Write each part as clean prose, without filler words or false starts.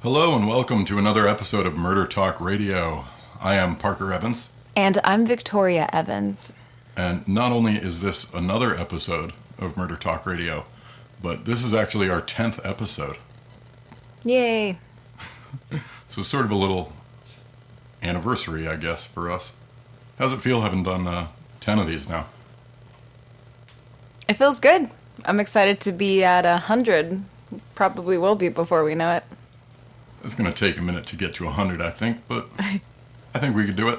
Hello and welcome to another episode of Murder Talk Radio. I am Parker Evans. And I'm Victoria Evans. And not only is this another episode of Murder Talk Radio, but this is actually our 10th episode. Yay. So sort of a little anniversary, I guess, for us. How's it feel having done 10 of these now? It feels good. I'm excited to be at 100. Probably will be before we know it. It's going to take a minute to get to 100, I think, but I think we could do it.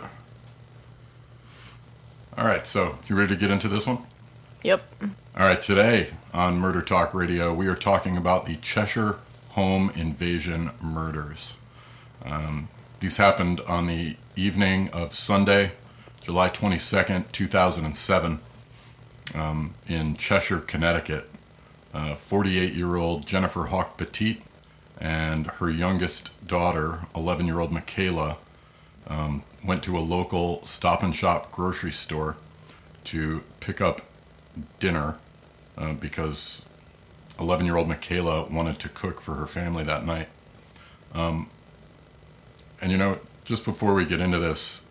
All right, so you ready to get into this one? Yep. All right, today on Murder Talk Radio, we are talking about the Cheshire home invasion murders. These happened on the evening of Sunday, July 22nd, 2007, in Cheshire, Connecticut. 48-year-old Jennifer Hawk Petit and her youngest daughter, 11-year-old Michaela, went to a local Stop and Shop grocery store to pick up dinner because 11-year-old Michaela wanted to cook for her family that night. And you know, just before we get into this,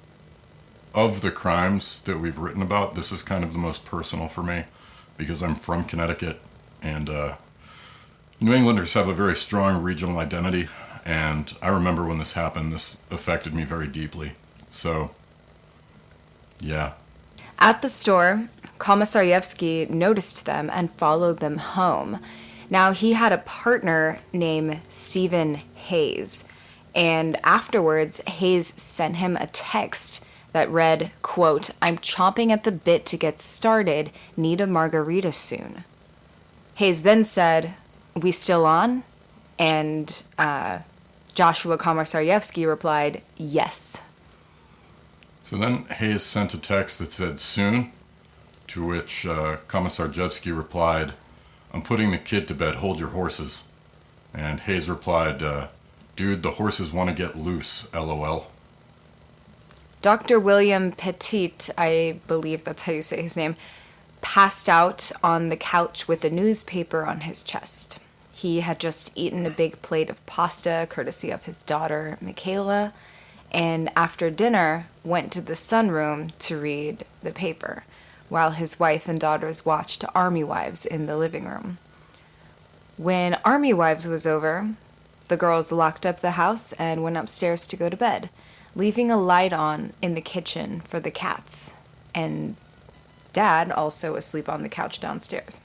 of the crimes that we've written about, this is kind of the most personal for me because I'm from Connecticut and New Englanders have a very strong regional identity, and I remember when this happened, this affected me very deeply. So, yeah. At the store, Komisarjevsky noticed them and followed them home. Now, he had a partner named Stephen Hayes, and afterwards, Hayes sent him a text that read, quote, "I'm chomping at the bit to get started, need a margarita soon." Hayes then said, "We still on?" And Joshua Komisarjevsky replied, "Yes." So then Hayes sent a text that said, "Soon," to which Komisarjevsky replied, "I'm putting the kid to bed, hold your horses." And Hayes replied, "Dude, the horses want to get loose, LOL." Dr. William Petit, I believe that's how you say his name, passed out on the couch with a newspaper on his chest. He had just eaten a big plate of pasta, courtesy of his daughter, Michaela, and after dinner went to the sunroom to read the paper, while his wife and daughters watched Army Wives in the living room. When Army Wives was over, the girls locked up the house and went upstairs to go to bed, leaving a light on in the kitchen for the cats, and Dad also asleep on the couch downstairs.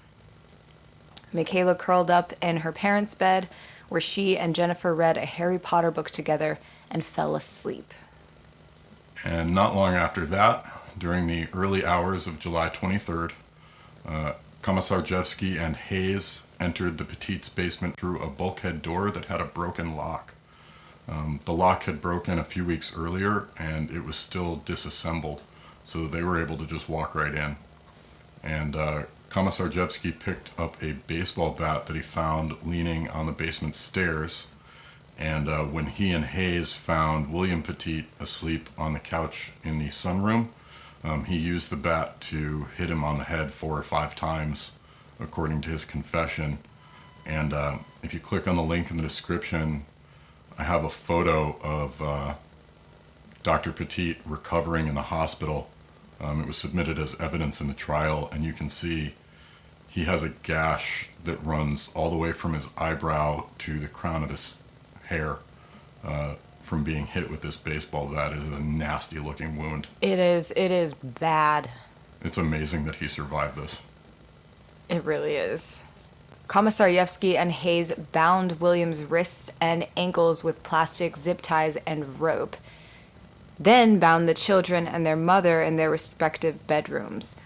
Michaela curled up in her parents' bed, where she and Jennifer read a Harry Potter book together and fell asleep. And not long after that, during the early hours of July 23rd, Komisarjevsky and Hayes entered the Petit's basement through a bulkhead door that had a broken lock. The lock had broken a few weeks earlier, and it was still disassembled, so they were able to just walk right in. And Komisarjevsky picked up a baseball bat that he found leaning on the basement stairs, and when he and Hayes found William Petit asleep on the couch in the sunroom, he used the bat to hit him on the head 4 or 5 times, according to his confession. And if you click on the link in the description, I have a photo of Dr. Petit recovering in the hospital. It was submitted as evidence in the trial, and you can see he has a gash that runs all the way from his eyebrow to the crown of his hair from being hit with this baseball bat. It is a nasty looking wound. It is bad. It's amazing that he survived this. It really is. Komisarjevsky and Hayes bound William's wrists and ankles with plastic zip ties and rope, then bound the children and their mother in their respective bedrooms,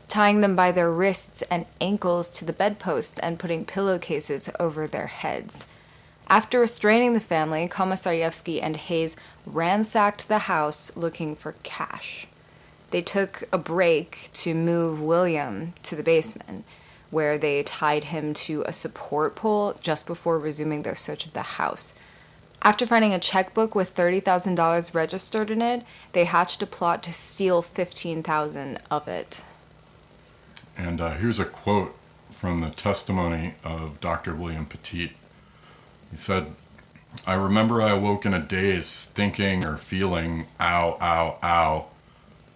tying them by their wrists and ankles to the bedposts and putting pillowcases over their heads. After restraining the family, Komisarjevsky and Hayes ransacked the house looking for cash. They took a break to move William to the basement, where they tied him to a support pole just before resuming their search of the house. After finding a checkbook with $30,000 registered in it, they hatched a plot to steal $15,000 of it. And here's a quote from the testimony of Dr. William Petit. He said, I remember I awoke in a daze, thinking or feeling, ow, ow, ow.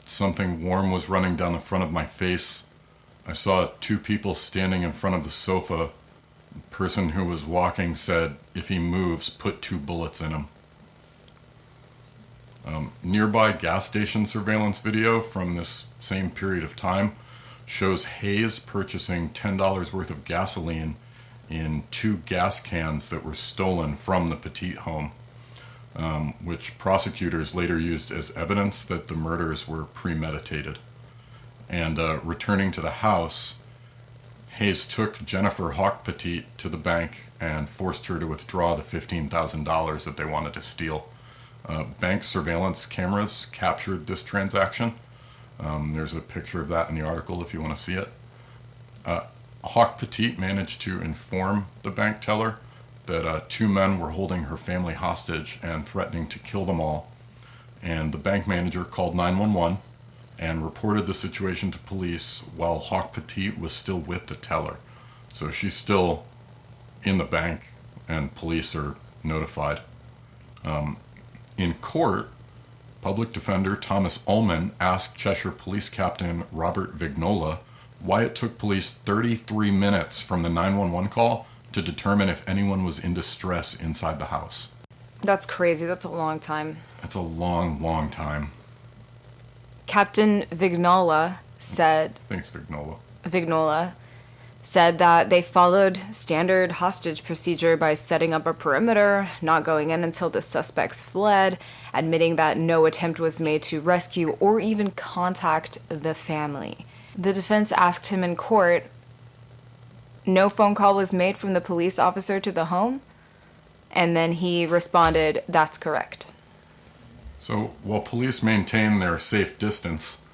Something warm was running down the front of my face. I saw two people standing in front of the sofa. The person who was walking said, if he moves, put 2 bullets in him. Nearby gas station surveillance video from this same period of time shows Hayes purchasing $10 worth of gasoline in 2 gas cans that were stolen from the Petit home, which prosecutors later used as evidence that the murders were premeditated. And returning to the house, Hayes took Jennifer Hawk Petit to the bank and forced her to withdraw the $15,000 that they wanted to steal. Bank surveillance cameras captured this transaction. There's a picture of that in the article if you want to see it. Hawk Petit managed to inform the bank teller that 2 men were holding her family hostage and threatening to kill them all. And the bank manager called 911 and reported the situation to police while Hawk Petit was still with the teller. So she's still in the bank and police are notified. In court, public defender Thomas Ullman asked Cheshire Police Captain Robert Vignola why it took police 33 minutes from the 911 call to determine if anyone was in distress inside the house. That's crazy. That's a long time. That's a long, long time. Captain Vignola said... Thanks, Vignola. Vignola said that they followed standard hostage procedure by setting up a perimeter, not going in until the suspects fled, admitting that no attempt was made to rescue or even contact the family. The defense asked him in court, no phone call was made from the police officer to the home? And then he responded, that's correct. So while police maintained their safe distance,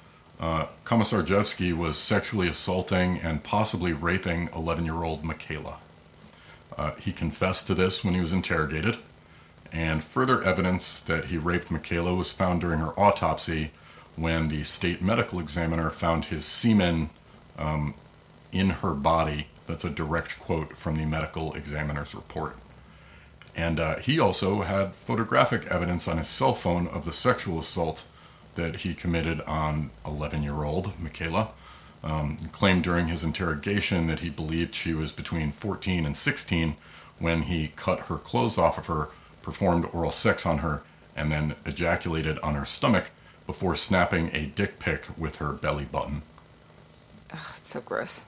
Komisarjevsky was sexually assaulting and possibly raping 11-year-old Michaela. He confessed to this when he was interrogated, and further evidence that he raped Michaela was found during her autopsy when the state medical examiner found his semen in her body. That's a direct quote from the medical examiner's report. And he also had photographic evidence on his cell phone of the sexual assault that he committed on 11-year-old Michaela. He claimed during his interrogation that he believed she was between 14 and 16 when he cut her clothes off of her, performed oral sex on her, and then ejaculated on her stomach before snapping a dick pic with her belly button. Ugh, it's so gross.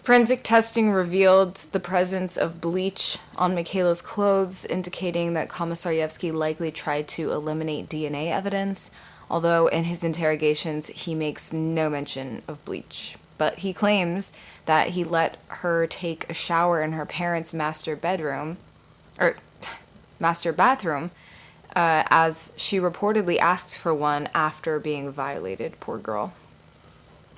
Forensic testing revealed the presence of bleach on Michaela's clothes, indicating that Komisarjevsky likely tried to eliminate DNA evidence, although in his interrogations he makes no mention of bleach. But he claims that he let her take a shower in her parents' master bathroom, as she reportedly asked for one after being violated. Poor girl.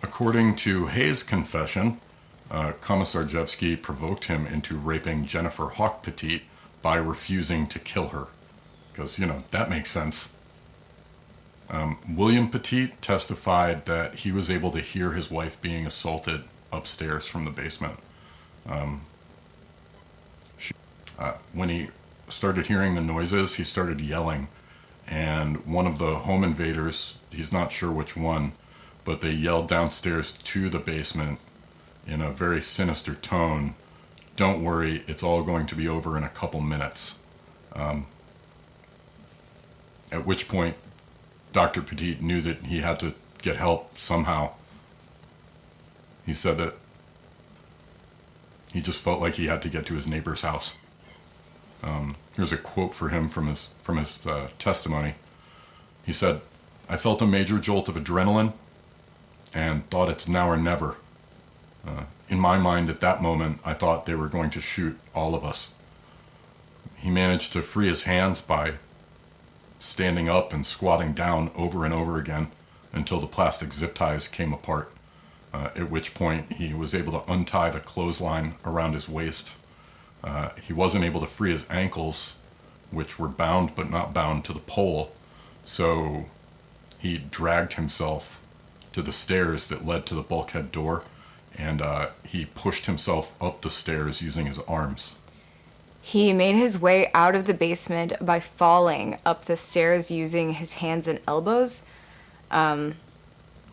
According to Hayes' confession, Komisarjevsky provoked him into raping Jennifer Hawk Petit by refusing to kill her. Because, that makes sense. William Petit testified that he was able to hear his wife being assaulted upstairs from the basement. When he started hearing the noises, he started yelling. And one of the home invaders, he's not sure which one, but they yelled downstairs to the basement in a very sinister tone, "Don't worry, it's all going to be over in a couple minutes." At which point, Dr. Petit knew that he had to get help somehow. He said that he just felt like he had to get to his neighbor's house. Here's a quote for him from his testimony. He said, "I felt a major jolt of adrenaline and thought it's now or never. In my mind at that moment, I thought they were going to shoot all of us." He managed to free his hands by standing up and squatting down over and over again until the plastic zip ties came apart, at which point he was able to untie the clothesline around his waist. He wasn't able to free his ankles, which were bound but not bound to the pole, so he dragged himself to the stairs that led to the bulkhead door, and he pushed himself up the stairs using his arms. He made his way out of the basement by falling up the stairs using his hands and elbows.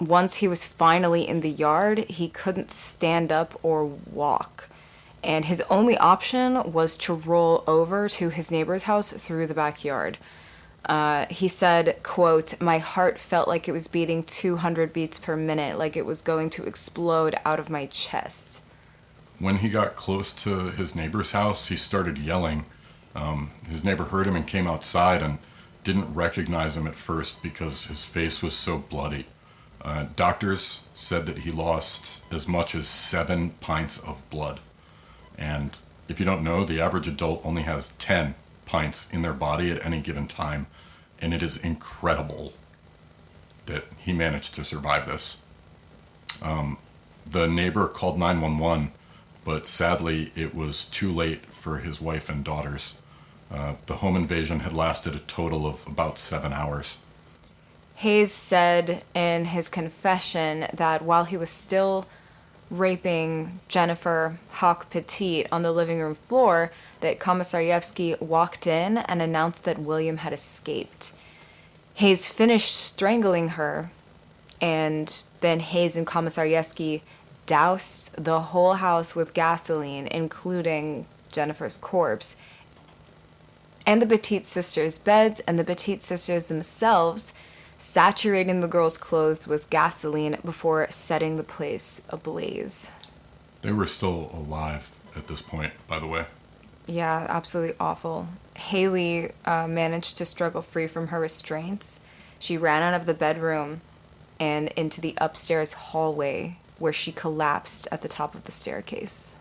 Once he was finally in the yard, he couldn't stand up or walk. And his only option was to roll over to his neighbor's house through the backyard. He said, quote, "My heart felt like it was beating 200 beats per minute, like it was going to explode out of my chest." When he got close to his neighbor's house, he started yelling. His neighbor heard him and came outside and didn't recognize him at first because his face was so bloody. Doctors said that he lost as much as 7 pints of blood. And if you don't know, the average adult only has 10 pints in their body at any given time. And it is incredible that he managed to survive this. The neighbor called 911, but sadly it was too late for his wife and daughters. The home invasion had lasted a total of about 7 hours. Hayes said in his confession that while he was still raping Jennifer Hawk Petit on the living room floor, that Komisarjevsky walked in and announced that William had escaped. Hayes finished strangling her, and then Hayes and Komisarjevsky doused the whole house with gasoline, including Jennifer's corpse, and the Petit sisters' beds and the Petit sisters themselves, saturating the girls' clothes with gasoline before setting the place ablaze. They were still alive at this point, by the way. Yeah, absolutely awful. Haley managed to struggle free from her restraints. She ran out of the bedroom and into the upstairs hallway, where she collapsed at the top of the staircase.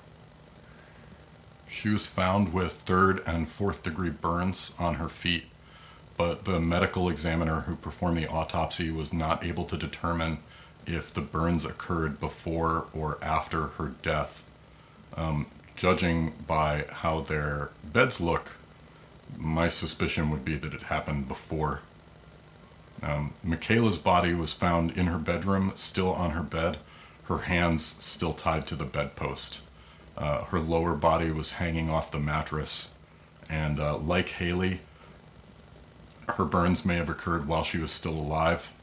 She was found with 3rd and 4th degree burns on her feet, but the medical examiner who performed the autopsy was not able to determine if the burns occurred before or after her death. Judging by how their beds look, my suspicion would be that it happened before. Michaela's body was found in her bedroom, still on her bed, her hands still tied to the bedpost. Her lower body was hanging off the mattress, and like Haley, her burns may have occurred while she was still alive.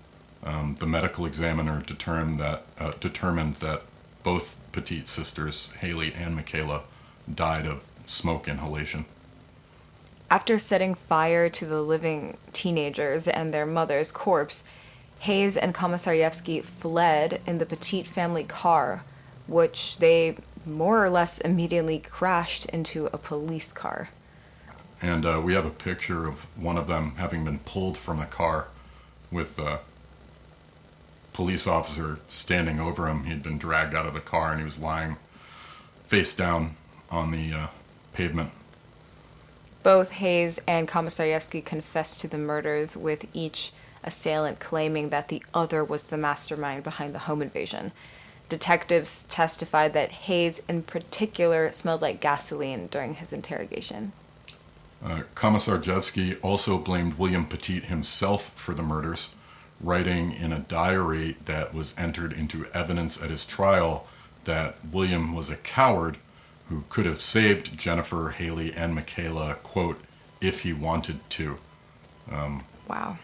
The medical examiner determined that both Petit sisters, Haley and Michaela, died of smoke inhalation. After setting fire to the living teenagers and their mother's corpse, Hayes and Komisarjevsky fled in the Petit family car, which they more or less immediately crashed into a police car. And we have a picture of one of them having been pulled from the car with a police officer standing over him. He had been dragged out of the car and he was lying face down on the pavement. Both Hayes and Komisarjevsky confessed to the murders, with each assailant claiming that the other was the mastermind behind the home invasion. Detectives testified that Hayes in particular smelled like gasoline during his interrogation. Komisarjevsky also blamed William Petit himself for the murders, writing in a diary that was entered into evidence at his trial that William was a coward who could have saved Jennifer, Haley, and Michaela, quote, if he wanted to. Wow.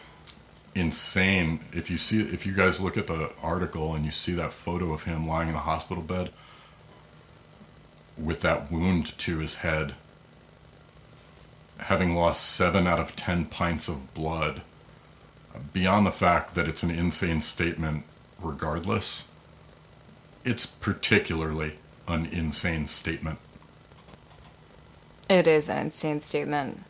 Insane. If you guys look at the article and you see that photo of him lying in the hospital bed with that wound to his head, having lost 7 out of 10 pints of blood, beyond the fact that it's an insane statement regardless, it's particularly an insane statement. It is an insane statement.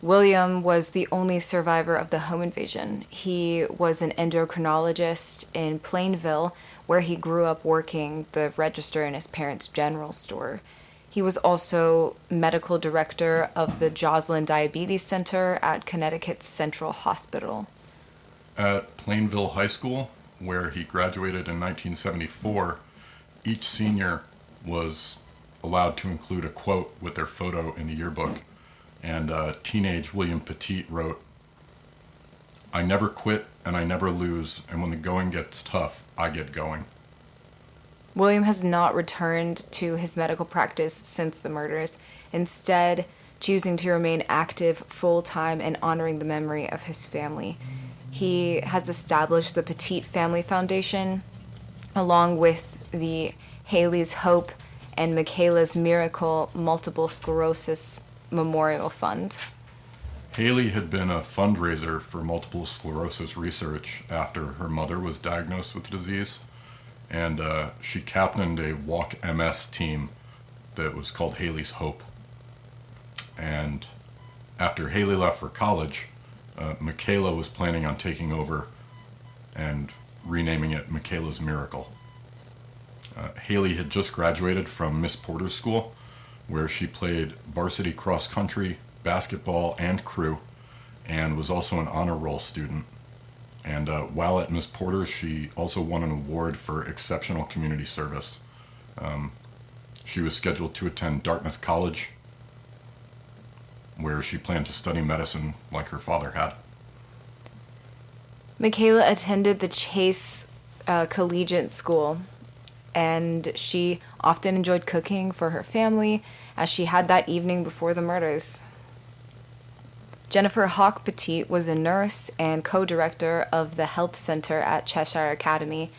William was the only survivor of the home invasion. He was an endocrinologist in Plainville, where he grew up working the register in his parents' general store. He was also medical director of the Joslin Diabetes Center at Connecticut's Central Hospital. At Plainville High School, where he graduated in 1974, each senior was allowed to include a quote with their photo in the yearbook. And teenage William Petit wrote, "I never quit and I never lose, and when the going gets tough, I get going." William has not returned to his medical practice since the murders. Instead, choosing to remain active full-time and honoring the memory of his family. He has established the Petit Family Foundation, along with the Haley's Hope and Michaela's Miracle Multiple Sclerosis Memorial Fund. Haley had been a fundraiser for multiple sclerosis research after her mother was diagnosed with the disease, and she captained a Walk MS team that was called Haley's Hope. And after Haley left for college, Michaela was planning on taking over and renaming it Michaela's Miracle. Haley had just graduated from Miss Porter's School, where she played varsity cross country, basketball, and crew, and was also an honor roll student. And while at Miss Porter's, she also won an award for exceptional community service. She was scheduled to attend Dartmouth College, where she planned to study medicine like her father had. Michaela attended the Chase Collegiate School, and she often enjoyed cooking for her family, as she had that evening before the murders. Jennifer Hawk Petit was a nurse and co-director of the health center at Cheshire Academy,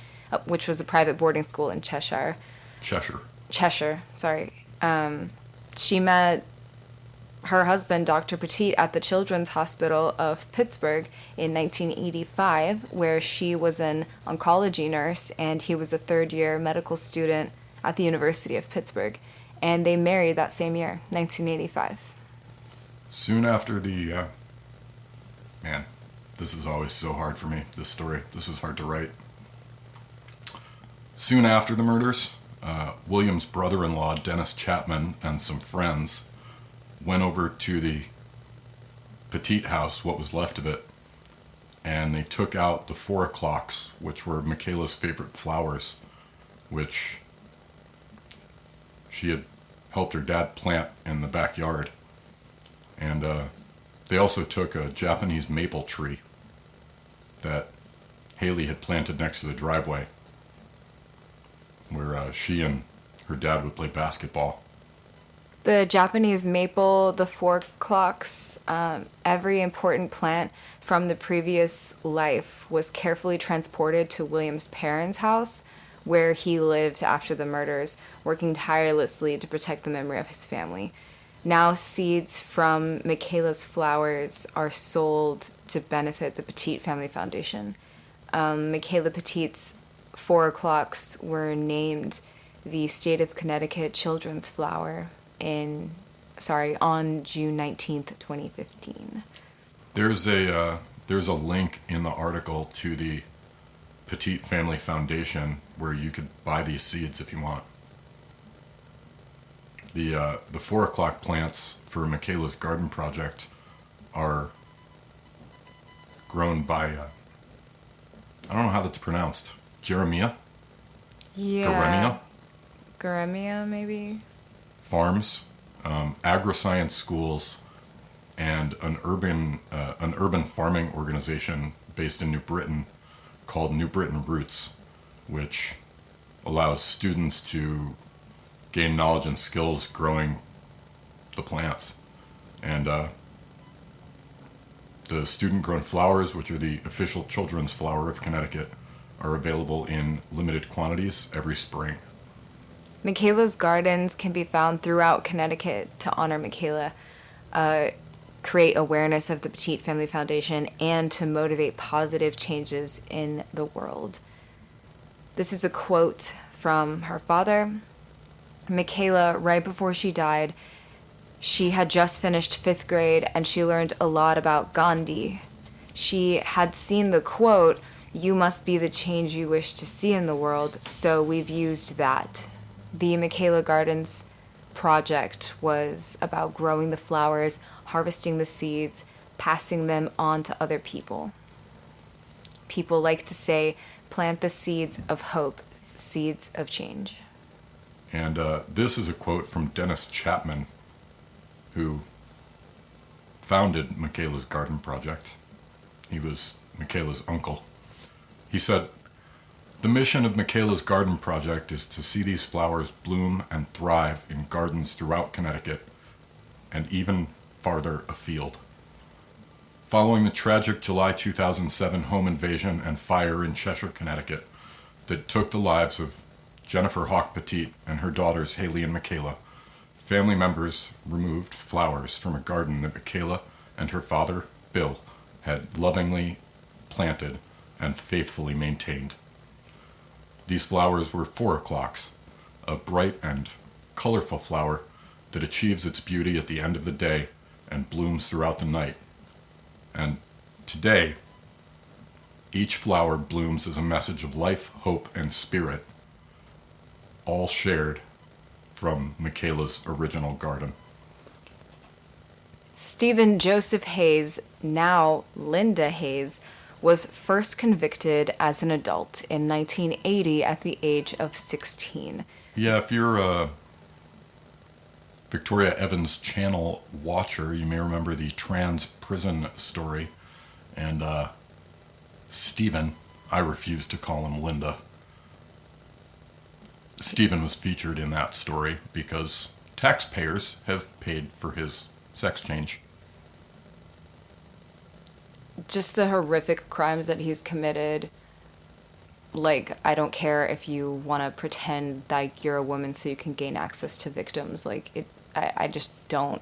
which was a private boarding school in Cheshire. Cheshire, sorry. She met her husband, Dr. Petit, at the Children's Hospital of Pittsburgh in 1985, where she was an oncology nurse and he was a third-year medical student at the University of Pittsburgh. And they married that same year, 1985. Soon after the... man, this is always so hard for me, this story. This was hard to write. Soon after the murders, William's brother-in-law, Dennis Chapman, and some friends went over to the Petit house, what was left of it, and they took out the 4 o'clocks, which were Michaela's favorite flowers, which she had helped her dad plant in the backyard. And they also took a Japanese maple tree that Haley had planted next to the driveway, where she and her dad would play basketball. The Japanese maple, the 4 clocks, every important plant from the previous life was carefully transported to William's parents' house, where he lived after the murders, working tirelessly to protect the memory of his family. Now seeds from Michaela's flowers are sold to benefit the Petit Family Foundation. Michaela Petit's 4 o'clocks were named the State of Connecticut Children's Flower on June 19th, 2015. There's a link in the article to the Petit Family Foundation where you could buy these seeds if you want. The 4 o'clock plants for Michaela's garden project are grown by I don't know how that's pronounced. Jeremiah? Yeah. Garemia, maybe? Farms, agri-science schools, and an urban farming organization based in New Britain called New Britain Roots, which allows students to gain knowledge and skills growing the plants. And the student-grown flowers, which are the official children's flower of Connecticut, are available in limited quantities every spring. Michaela's gardens can be found throughout Connecticut to honor Michaela, create awareness of the Petit Family Foundation, and to motivate positive changes in the world. This is a quote from her father. Michaela, right before she died, she had just finished 5th grade and she learned a lot about Gandhi. She had seen the quote, "You must be the change you wish to see in the world," so we've used that. The Michaela Gardens project was about growing the flowers, harvesting the seeds, passing them on to other people. People like to say, plant the seeds of hope, seeds of change. And this is a quote from Dennis Chapman, who founded Michaela's Garden Project. He was Michaela's uncle. He said, "The mission of Michaela's Garden Project is to see these flowers bloom and thrive in gardens throughout Connecticut and even farther afield. Following the tragic July 2007 home invasion and fire in Cheshire, Connecticut, that took the lives of Jennifer Hawk Petit and her daughters Haley and Michaela, family members removed flowers from a garden that Michaela and her father, Bill, had lovingly planted and faithfully maintained. These flowers were 4 o'clocks, a bright and colorful flower that achieves its beauty at the end of the day and blooms throughout the night. And today, each flower blooms as a message of life, hope, and spirit, all shared from Michaela's original garden. Stephen Joseph Hayes, now Linda Hayes, was first convicted as an adult in 1980 at the age of 16. Yeah, if you're a Victoria Evans Channel watcher, you may remember the trans prison story. And Stephen, I refuse to call him Linda. Stephen was featured in that story because taxpayers have paid for his sex change. Just the horrific crimes that he's committed. Like, I don't care if you want to pretend like you're a woman so you can gain access to victims. Like, I just don't.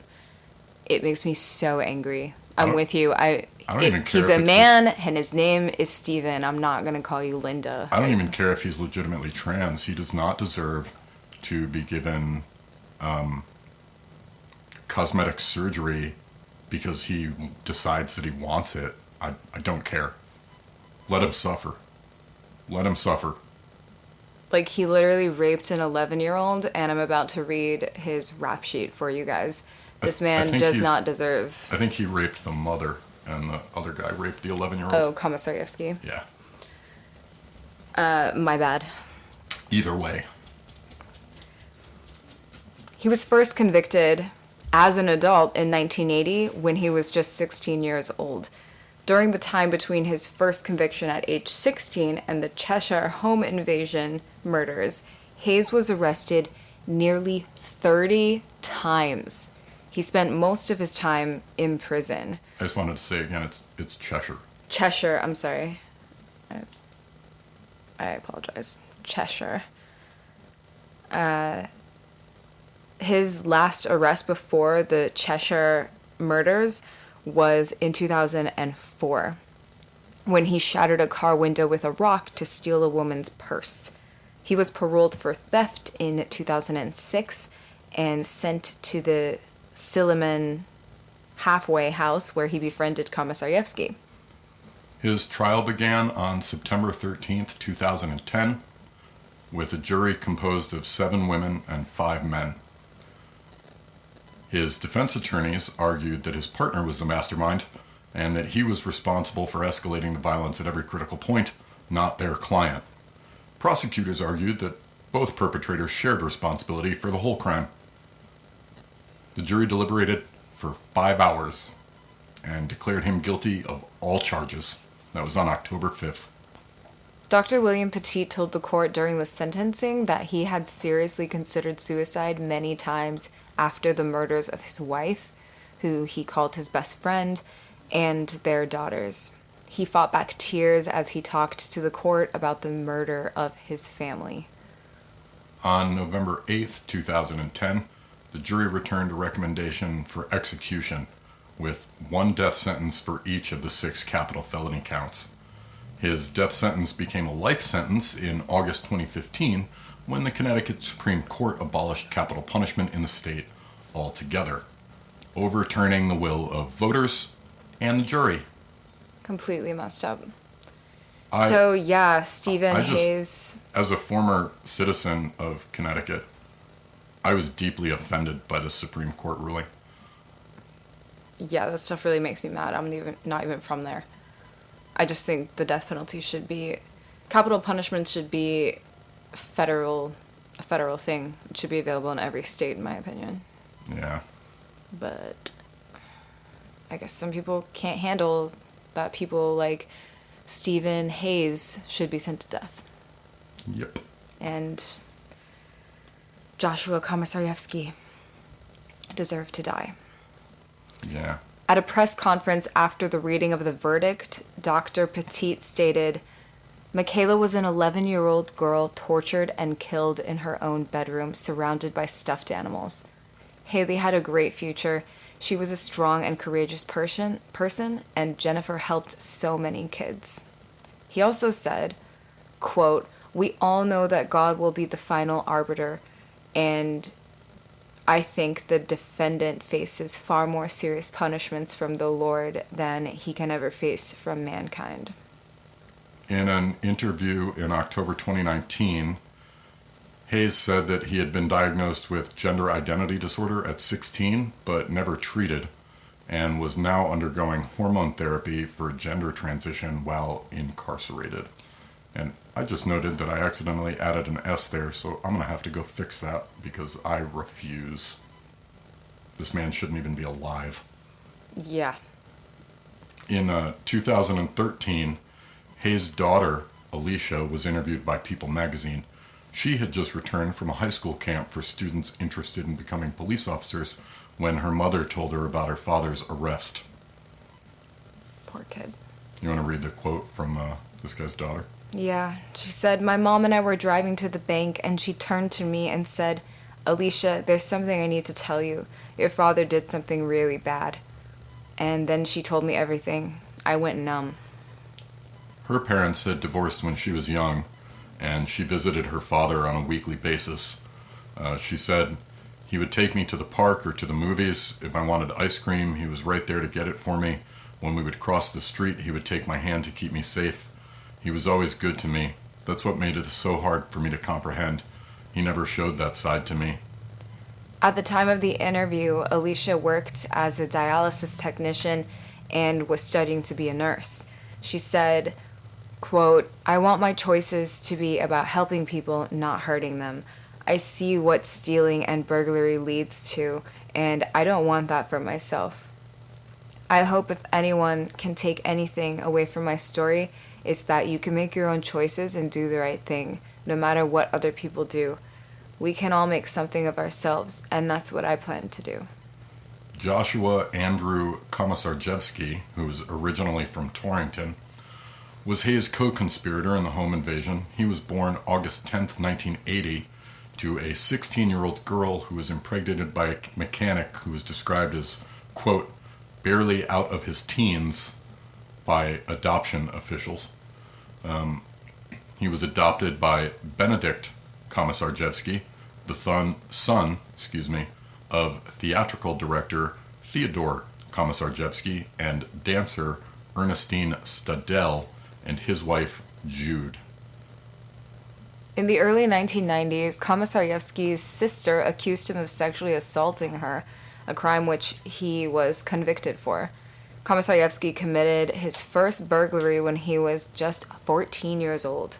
It makes me so angry. I'm with you. I don't even care. He's a man, and his name is Steven. I'm not going to call you Linda. I don't even care if he's legitimately trans. He does not deserve to be given cosmetic surgery because he decides that he wants it. I don't care. Let him suffer. Let him suffer. Like, he literally raped an 11-year-old, and I'm about to read his rap sheet for you guys. This man does not deserve... I think he raped the mother, and the other guy raped the 11-year-old. Oh, Komisarevsky. Yeah. My bad. Either way. He was first convicted as an adult in 1980 when he was just 16 years old. During the time between his first conviction at age 16 and the Cheshire home invasion murders, Hayes was arrested nearly 30 times. He spent most of his time in prison. I just wanted to say again, it's Cheshire. Cheshire, I'm sorry. I apologize. Cheshire. His last arrest before the Cheshire murders was in 2004 when he shattered a car window with a rock to steal a woman's purse. He was paroled for theft in 2006 and sent to the Silliman halfway house where he befriended Komisarevsky. His trial began on September 13th, 2010, with a jury composed of 7 women and 5 men. His defense attorneys argued that his partner was the mastermind and that he was responsible for escalating the violence at every critical point, not their client. Prosecutors argued that both perpetrators shared responsibility for the whole crime. The jury deliberated for 5 hours and declared him guilty of all charges. That was on October 5th. Dr. William Petit told the court during the sentencing that he had seriously considered suicide many times after the murders of his wife, who he called his best friend, and their daughters. He fought back tears as he talked to the court about the murder of his family. On November 8th, 2010, the jury returned a recommendation for execution with 1 death sentence for each of the 6 capital felony counts. His death sentence became a life sentence in August 2015 when the Connecticut Supreme Court abolished capital punishment in the state altogether, overturning the will of voters and the jury. Completely messed up. Stephen Hayes... As a former citizen of Connecticut, I was deeply offended by the Supreme Court ruling. Yeah, that stuff really makes me mad. I'm not even from there. I just think the death penalty should be... Capital punishment should be a federal thing. It should be available in every state, in my opinion. Yeah. But I guess some people can't handle that people like Stephen Hayes should be sent to death. Yep. And Joshua Komisarevsky deserved to die. Yeah. At a press conference after the reading of the verdict, Dr. Petit stated, Michaela was an 11-year-old girl tortured and killed in her own bedroom, surrounded by stuffed animals. Haley had a great future. She was a strong and courageous person, and Jennifer helped so many kids. He also said, quote, we all know that God will be the final arbiter, and I think the defendant faces far more serious punishments from the Lord than he can ever face from mankind. In an interview in October 2019, Hayes said that he had been diagnosed with gender identity disorder at 16, but never treated, and was now undergoing hormone therapy for gender transition while incarcerated. And I just noted that I accidentally added an S there, so I'm going to have to go fix that because I refuse. This man shouldn't even be alive. Yeah. In 2013, Hayes' daughter, Alicia, was interviewed by People magazine. She had just returned from a high school camp for students interested in becoming police officers when her mother told her about her father's arrest. Poor kid. You want to read the quote from this guy's daughter? Yeah. She said, my mom and I were driving to the bank, and she turned to me and said, Alicia, there's something I need to tell you. Your father did something really bad. And then she told me everything. I went numb. Her parents had divorced when she was young, and she visited her father on a weekly basis. She said he would take me to the park or to the movies. If I wanted ice cream, he was right there to get it for me. When we would cross the street, he would take my hand to keep me safe. He was always good to me. That's what made it so hard for me to comprehend. He never showed that side to me. At the time of the interview, Alicia worked as a dialysis technician and was studying to be a nurse. She said, quote, I want my choices to be about helping people, not hurting them. I see what stealing and burglary leads to, and I don't want that for myself. I hope if anyone can take anything away from my story, it's that you can make your own choices and do the right thing, no matter what other people do. We can all make something of ourselves, and that's what I plan to do. Joshua Andrew Komisarjevsky, who was originally from Torrington, was Hayes' co-conspirator in the home invasion. He was born August 10th, 1980, to a 16-year-old girl who was impregnated by a mechanic who was described as, quote, barely out of his teens by adoption officials. He was adopted by Benedict Komisarjevsky, the son of theatrical director Theodore Komisarjevsky and dancer Ernestine Stadell and his wife Jude. In the early 1990s, Komisarjevsky's sister accused him of sexually assaulting her, a crime which he was convicted for. Komisarjevsky committed his first burglary when he was just 14 years old.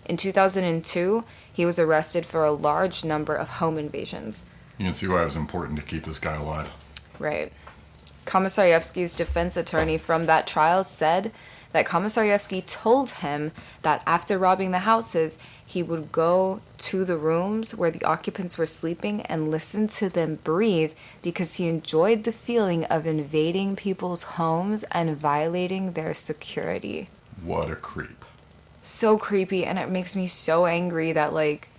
In 2002, he was arrested for a large number of home invasions. You can see why it was important to keep this guy alive. Right. Komisarjevsky's defense attorney from that trial said that Komisarjevsky told him that after robbing the houses, he would go to the rooms where the occupants were sleeping and listen to them breathe because he enjoyed the feeling of invading people's homes and violating their security. What a creep. So creepy, and it makes me so angry that, like,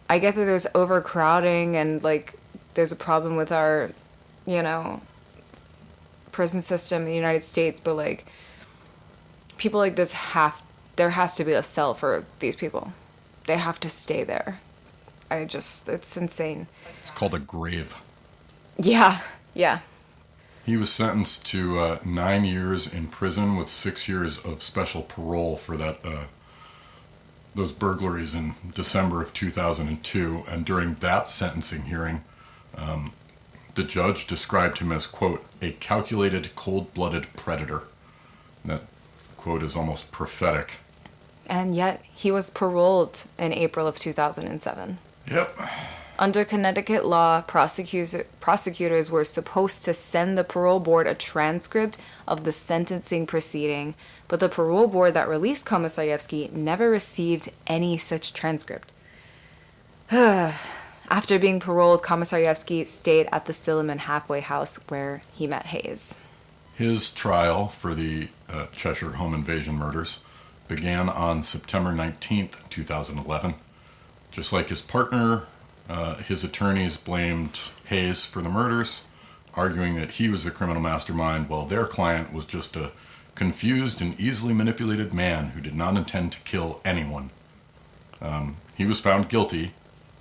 I get that there's overcrowding and, like, there's a problem with our, prison system in the United States, but, like, people like this there has to be a cell for these people. They have to stay there. It's insane. It's called a grave. Yeah. He was sentenced to 9 years in prison with 6 years of special parole for those burglaries in December of 2002. And during that sentencing hearing, the judge described him as, quote, a calculated, cold-blooded predator. And that quote is almost prophetic. And yet, he was paroled in April of 2007. Yep. Under Connecticut law, prosecutors were supposed to send the parole board a transcript of the sentencing proceeding, but the parole board that released Komisarjevsky never received any such transcript. After being paroled, Komisarjevsky stayed at the Stilleman halfway house where he met Hayes. His trial for the Cheshire home invasion murders began on September 19th, 2011. Just like his partner, his attorneys blamed Hayes for the murders, arguing that he was the criminal mastermind while their client was just a confused and easily manipulated man who did not intend to kill anyone. He was found guilty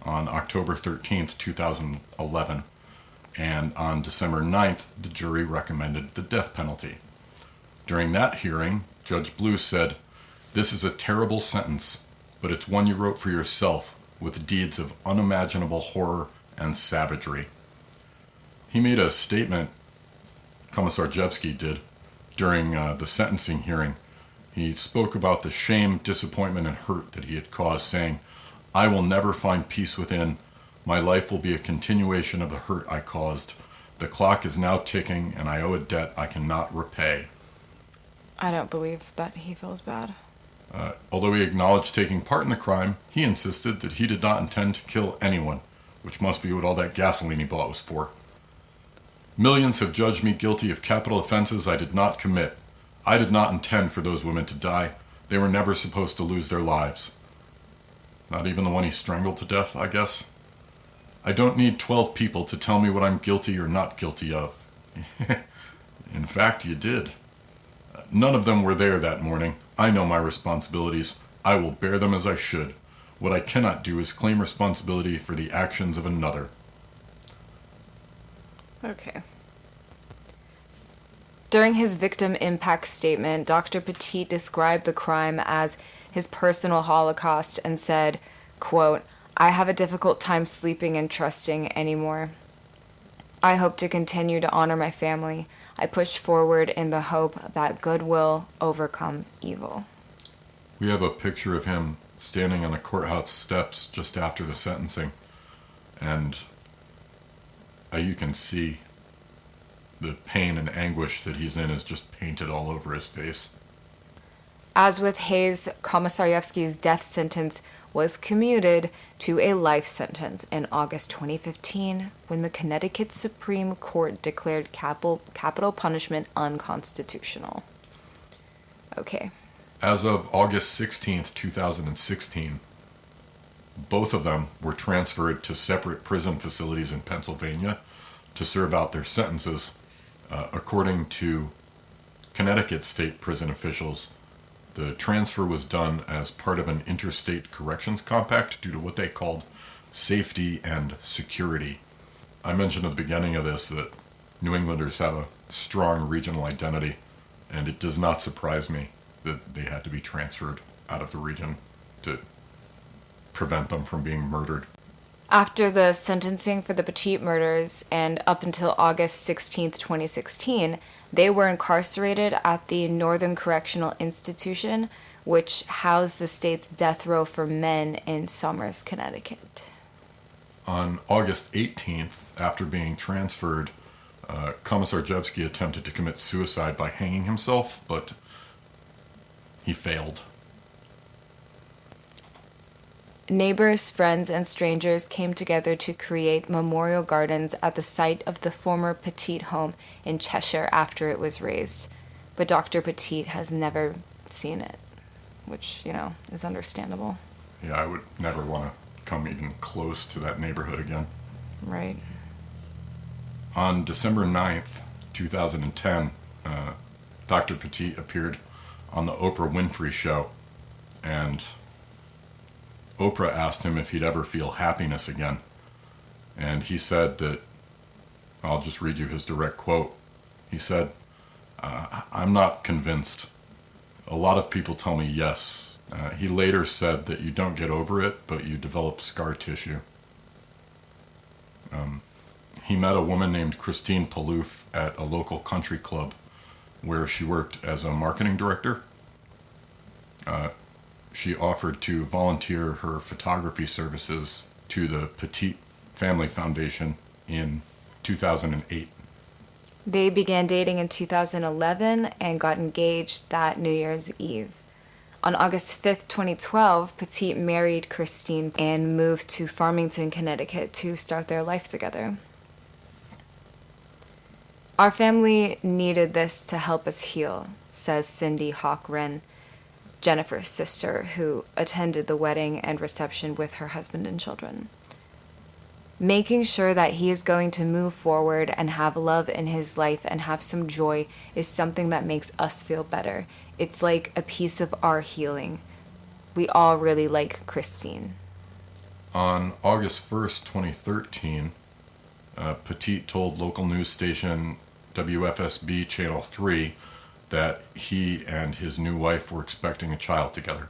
on October 13th, 2011, and on December 9th, the jury recommended the death penalty. During that hearing, Judge Blue said, "This is a terrible sentence, but it's one you wrote for yourself with deeds of unimaginable horror and savagery." He made a statement, Komisarjevsky did, during the sentencing hearing. He spoke about the shame, disappointment, and hurt that he had caused, saying, "I will never find peace within. My life will be a continuation of the hurt I caused. The clock is now ticking, and I owe a debt I cannot repay." I don't believe that he feels bad. Although he acknowledged taking part in the crime, he insisted that he did not intend to kill anyone, which must be what all that gasoline he bought was for. "Millions have judged me guilty of capital offenses I did not commit. I did not intend for those women to die. They were never supposed to lose their lives." Not even the one he strangled to death, I guess. "I don't need 12 people to tell me what I'm guilty or not guilty of." In fact, you did. "None of them were there that morning. I know my responsibilities. I will bear them as I should. What I cannot do is claim responsibility for the actions of another." Okay. During his victim impact statement, Dr. Petit described the crime as his personal Holocaust and said, quote, "I have a difficult time sleeping and trusting anymore. I hope to continue to honor my family. I push forward in the hope that good will overcome evil." We have a picture of him standing on the courthouse steps just after the sentencing, and you can see the pain and anguish that he's in is just painted all over his face. As with Hayes, Komisarjevsky's death sentence was commuted to a life sentence in August 2015 when the Connecticut Supreme Court declared capital punishment unconstitutional. Okay. As of August 16th, 2016, both of them were transferred to separate prison facilities in Pennsylvania to serve out their sentences. According to Connecticut state prison officials, the transfer was done as part of an interstate corrections compact due to what they called safety and security. I mentioned at the beginning of this that New Englanders have a strong regional identity, and it does not surprise me that they had to be transferred out of the region to prevent them from being murdered. After the sentencing for the Petit murders and up until August 16th, 2016, they were incarcerated at the Northern Correctional Institution, which housed the state's death row for men in Somers, Connecticut. On August 18th, after being transferred, Komisarjevsky attempted to commit suicide by hanging himself, but he failed. Neighbors, friends, and strangers came together to create memorial gardens at the site of the former Petit home in Cheshire after it was razed. But Dr. Petit has never seen it, which, is understandable. Yeah, I would never want to come even close to that neighborhood again. Right. On December 9th, 2010, Dr. Petit appeared on the Oprah Winfrey Show, and Oprah asked him if he'd ever feel happiness again. And he said that, I'll just read you his direct quote. He said, "I'm not convinced. A lot of people tell me yes." He later said that you don't get over it, but you develop scar tissue. He met a woman named Christine Palouf at a local country club where she worked as a marketing director. She offered to volunteer her photography services to the Petit Family Foundation in 2008. They began dating in 2011 and got engaged that New Year's Eve. On August 5th, 2012, Petit married Christine and moved to Farmington, Connecticut to start their life together. Our family needed this to help us heal, says Cindy Hawk Wren, Jennifer's sister, who attended the wedding and reception with her husband and children. Making sure that he is going to move forward and have love in his life and have some joy is something that makes us feel better. It's like a piece of our healing. We all really like Christine. On August 1st, 2013, Petit told local news station WFSB Channel 3 that he and his new wife were expecting a child together.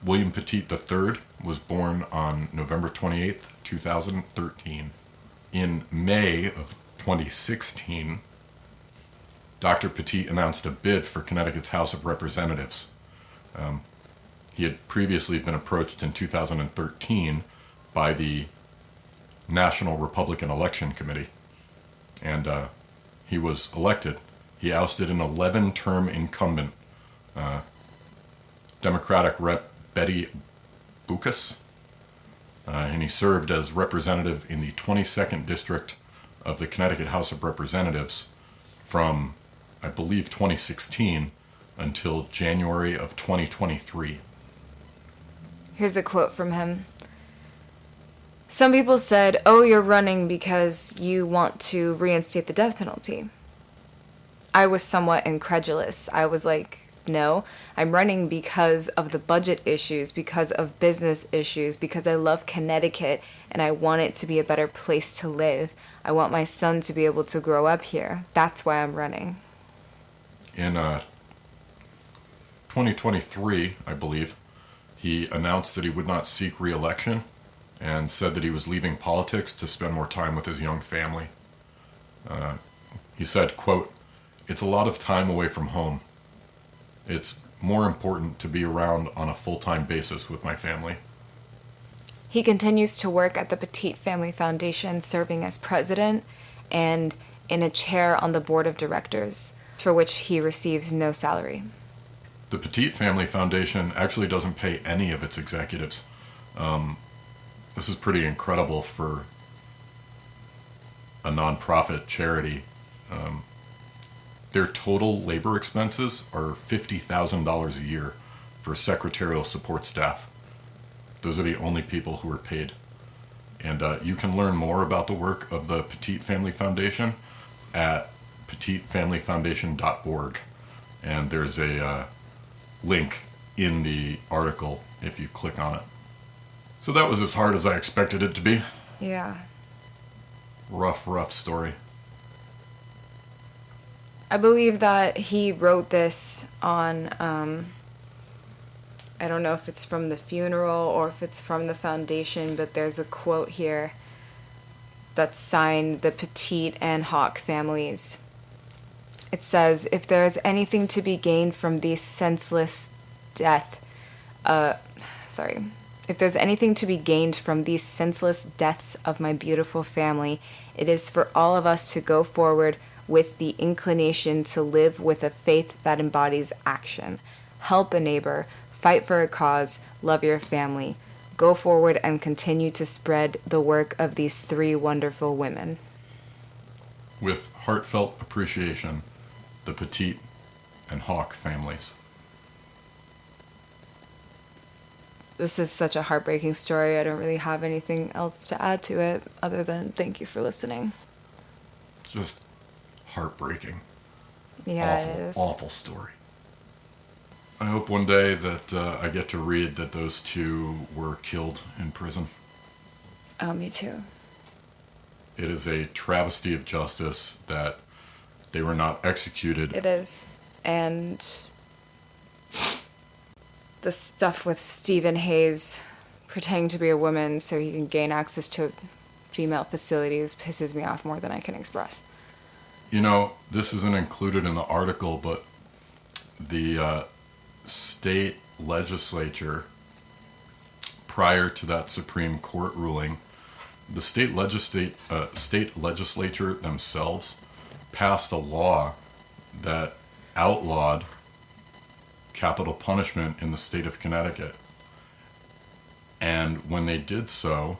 William Petit III was born on November 28th, 2013. In May of 2016, Dr. Petit announced a bid for Connecticut's House of Representatives. He had previously been approached in 2013 by the National Republican Election Committee, and he was elected. He ousted an 11-term incumbent, Democratic Rep. Betty Bucas, and he served as representative in the 22nd District of the Connecticut House of Representatives from, I believe, 2016 until January of 2023. Here's a quote from him. Some people said, "Oh, you're running because you want to reinstate the death penalty." I was somewhat incredulous. I was like, no, I'm running because of the budget issues, because of business issues, because I love Connecticut and I want it to be a better place to live. I want my son to be able to grow up here. That's why I'm running. In 2023, I believe, he announced that he would not seek re-election and said that he was leaving politics to spend more time with his young family. He said, quote, "It's a lot of time away from home. It's more important to be around on a full-time basis with my family." He continues to work at the Petit Family Foundation, serving as president and in a chair on the board of directors, for which he receives no salary. The Petit Family Foundation actually doesn't pay any of its executives. This is pretty incredible for a nonprofit charity. Their total labor expenses are $50,000 a year for secretarial support staff. Those are the only people who are paid. And you can learn more about the work of the Petit Family Foundation at petitfamilyfoundation.org. And there's a link in the article if you click on it. So that was as hard as I expected it to be. Yeah. Rough story. I believe that he wrote this on, I don't know if it's from the funeral or if it's from the foundation, but there's a quote here that's signed the Petit and Hawk families. It says, if there is anything to be gained from these senseless death, if there's anything to be gained from these senseless deaths of my beautiful family, it is for all of us to go forward with the inclination to live with a faith that embodies action. Help a neighbor, fight for a cause, love your family. Go forward and continue to spread the work of these three wonderful women. With heartfelt appreciation, the Petit and Hawk families. This is such a heartbreaking story. I don't really have anything else to add to it other than thank you for listening. Just heartbreaking. Yeah, awful, it is. Awful story. I hope one day that I get to read that those two were killed in prison. Oh, me too. It is a travesty of justice that they were not executed. It is. And the stuff with Stephen Hayes pretending to be a woman so he can gain access to female facilities pisses me off more than I can express. You know, this isn't included in the article, but the state legislature, prior to that Supreme Court ruling, the state legislature themselves passed a law that outlawed capital punishment in the state of Connecticut. And when they did so,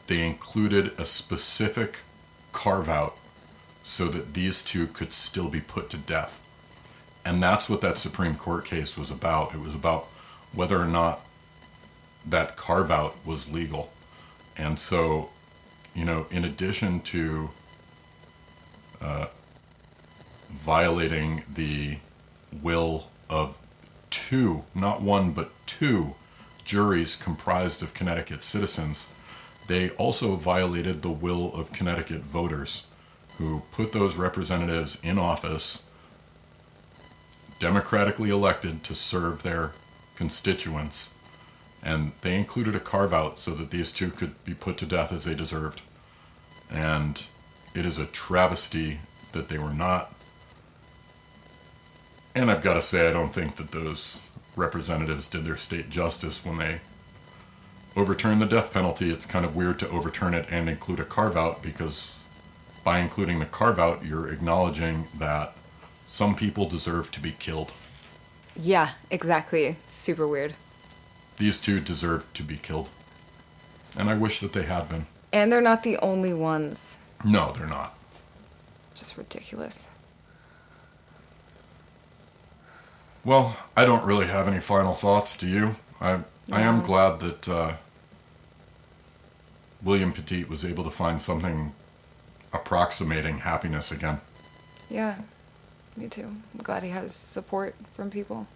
they included a specific carve-out so that these two could still be put to death. And that's what that Supreme Court case was about. It was about whether or not that carve-out was legal. And so, in addition to violating the will of two, not one, but two juries comprised of Connecticut citizens, they also violated the will of Connecticut voters who put those representatives in office, democratically elected to serve their constituents. And they included a carve-out so that these two could be put to death as they deserved. And it is a travesty that they were not. And I've got to say, I don't think that those representatives did their state justice when they overturned the death penalty. It's kind of weird to overturn it and include a carve-out, because by including the carve-out, you're acknowledging that some people deserve to be killed. Yeah, exactly. Super weird. These two deserve to be killed. And I wish that they had been. And they're not the only ones. No, they're not. Just ridiculous. Well, I don't really have any final thoughts. Do you? I am glad that William Petit was able to find something approximating happiness again. Yeah, me too. I'm glad he has support from people.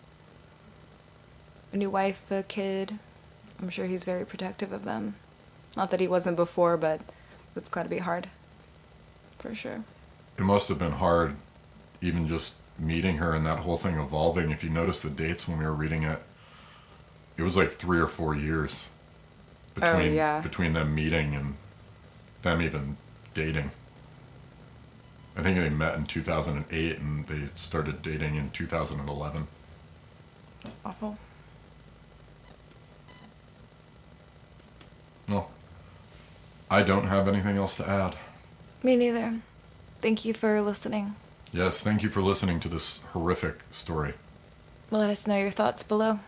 A new wife, a kid. I'm sure he's very protective of them. Not that he wasn't before, but it's got to be hard. For sure. It must have been hard, even just meeting her and that whole thing evolving. If you notice the dates when we were reading it, it was like 3 or 4 years between them meeting and them even dating. I think they met in 2008 and they started dating in 2011. Awful. Well, I don't have anything else to add. Me neither. Thank you for listening. Yes, thank you for listening to this horrific story. Let us know your thoughts below.